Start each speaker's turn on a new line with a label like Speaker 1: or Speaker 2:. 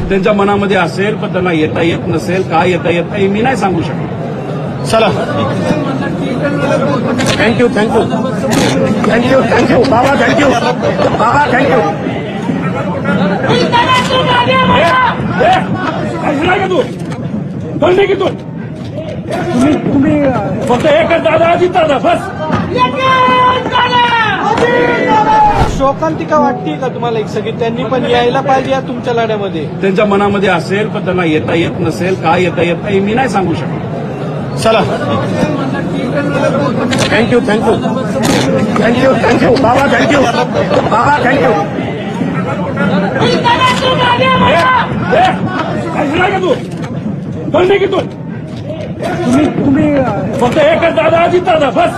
Speaker 1: त्यांच्या मनामध्ये असेल पण त्यांना येता येत नसेल, का येता येत नाही मी नाही सांगू शकत.
Speaker 2: चला थँक्यू थँक्यू थँक्यू थँक्यू बाबा थँक्यू बाबा थँक्यू.
Speaker 1: तू बोलणे की तू तुम्ही फक्त एकच दादा अजित दादा बस.
Speaker 3: शोकांतिका वाटते का तुम्हाला एक सगळी त्यांनी पण यायला पाहिजे या तुमच्या लढ्यामध्ये?
Speaker 1: त्यांच्या मनामध्ये असेल पण त्यांना येता येत नसेल, का येता येत नाही मी नाही सांगू शकत.
Speaker 2: चला थँक्यू थँक्यू थँक्यू थँक्यू बाबा थँक्यू बाबा थँक्यू.
Speaker 1: तू बोलणे की तू तुम्ही फक्त एकच दादा अजित दादा बस.